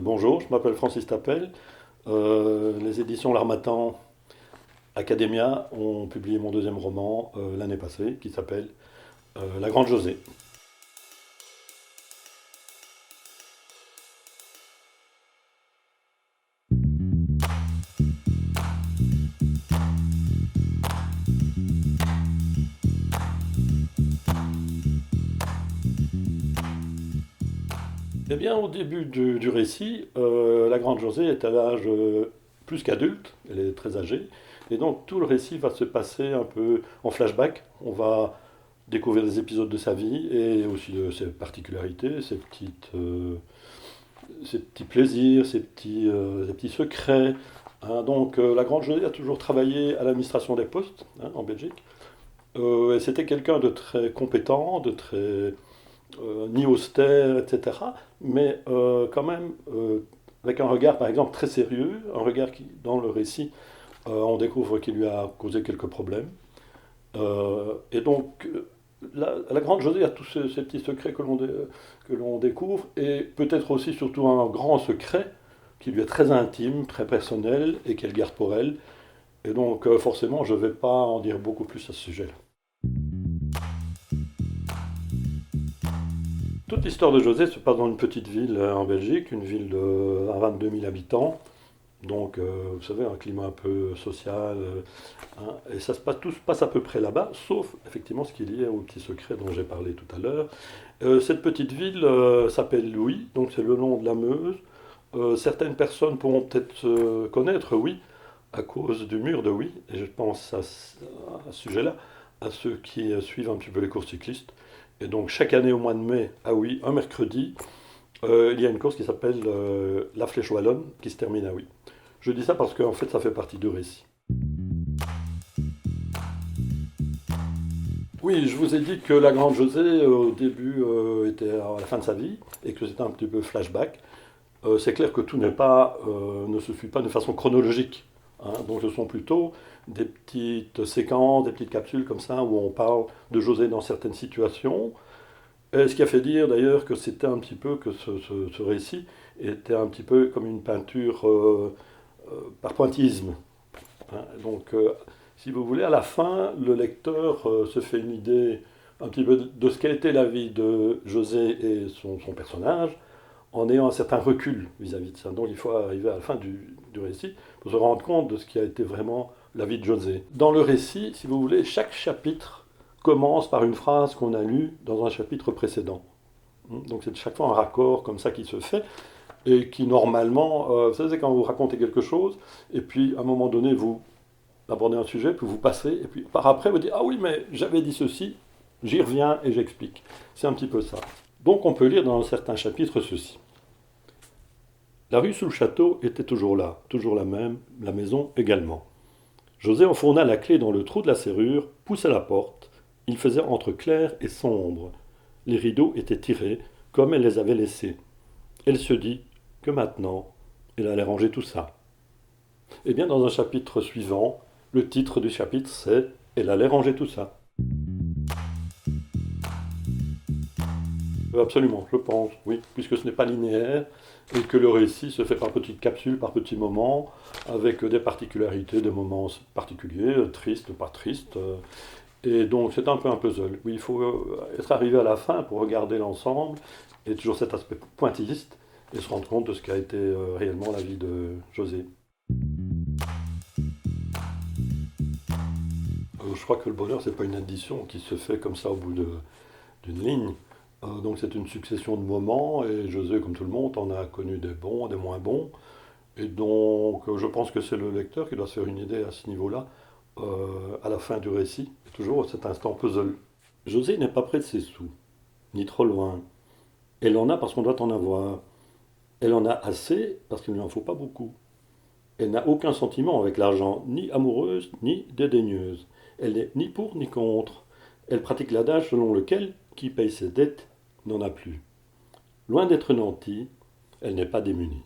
Bonjour, je m'appelle Francis Tapel. Les éditions L'Harmattan Academia ont publié mon deuxième roman l'année passée qui s'appelle La Grande Josée. Eh bien, au début du récit, la Grande Josée est à l'âge plus qu'adulte, elle est très âgée, et donc tout le récit va se passer un peu en flashback. On va découvrir des épisodes de sa vie et aussi de ses particularités, ses petits plaisirs, ses petits secrets. Hein. Donc la Grande Josée a toujours travaillé à l'administration des postes hein, en Belgique. Et c'était quelqu'un de très compétent, de très ni austère, etc. Mais quand même avec un regard par exemple très sérieux, un regard qui, dans le récit, on découvre qu'il lui a causé quelques problèmes. Et donc, la Grande Josée a tous ces petits secrets que l'on découvre, et peut-être aussi surtout un grand secret qui lui est très intime, très personnel, et qu'elle garde pour elle. Et donc, forcément, je ne vais pas en dire beaucoup plus à ce sujet-là. Toute l'histoire de José se passe dans une petite ville en Belgique, une ville de 22 000 habitants. Donc, vous savez, un climat un peu social. Hein, et ça se passe, tout se passe à peu près là-bas, sauf effectivement ce qui est lié au petit secret dont j'ai parlé tout à l'heure. Cette petite ville s'appelle Louis, donc c'est le nom de la Meuse. Certaines personnes pourront peut-être connaître Oui à cause du mur de Oui, et je pense à ce sujet-là, à ceux qui suivent un petit peu les courses cyclistes. Et donc chaque année au mois de mai, à Oui, un mercredi, il y a une course qui s'appelle la Flèche Wallonne, qui se termine à Oui. Je dis ça parce qu'en fait ça fait partie du récit. Oui, je vous ai dit que la Grande Josée, au début, était à la fin de sa vie, et que c'était un petit peu flashback. C'est clair que tout ne se suit pas de façon chronologique. Hein. Donc ce sont plutôt des petites séquences, des petites capsules comme ça, où on parle de José dans certaines situations. Et ce qui a fait dire d'ailleurs que c'était un petit peu, que ce récit était un petit peu comme une peinture par pointillisme. Hein. Donc, si vous voulez, à la fin, le lecteur se fait une idée un petit peu de ce qu'a été la vie de José et son personnage, en ayant un certain recul vis-à-vis de ça. Donc il faut arriver à la fin du récit pour se rendre compte de ce qui a été vraiment la vie de José. Dans le récit, si vous voulez, chaque chapitre commence par une phrase qu'on a lue dans un chapitre précédent. Donc c'est chaque fois un raccord comme ça qui se fait et qui normalement, vous savez, c'est quand vous racontez quelque chose et puis à un moment donné vous abordez un sujet, puis vous passez et puis par après vous dites ah oui mais j'avais dit ceci, j'y reviens et j'explique. C'est un petit peu ça. Donc on peut lire dans certains chapitres ceci. La rue sous le château était toujours là, toujours la même, la maison également. José enfourna la clé dans le trou de la serrure, poussa la porte. Il faisait entre clair et sombre. Les rideaux étaient tirés, comme elle les avait laissés. Elle se dit que maintenant, elle allait ranger tout ça. Eh bien, dans un chapitre suivant, le titre du chapitre c'est Elle allait ranger tout ça. Absolument, je pense, oui, puisque ce n'est pas linéaire et que le récit se fait par petites capsules, par petits moments, avec des particularités, des moments particuliers, tristes, pas tristes. Et donc c'est un peu un puzzle. Oui, il faut être arrivé à la fin pour regarder l'ensemble, et toujours cet aspect pointilliste, et se rendre compte de ce qu'a été réellement la vie de José. Je crois que le bonheur, c'est pas une addition qui se fait comme ça au bout d'une ligne. Donc c'est une succession de moments, et José, comme tout le monde, en a connu des bons, des moins bons. Et donc je pense que c'est le lecteur qui doit se faire une idée à ce niveau-là, à la fin du récit, et toujours à cet instant puzzle. José n'est pas près de ses sous, ni trop loin. Elle en a parce qu'on doit en avoir. Elle en a assez parce qu'il ne lui en faut pas beaucoup. Elle n'a aucun sentiment avec l'argent, ni amoureuse, ni dédaigneuse. Elle n'est ni pour ni contre. Elle pratique l'adage selon lequel qui paye ses dettes n'en a plus. Loin d'être nantie, elle n'est pas démunie.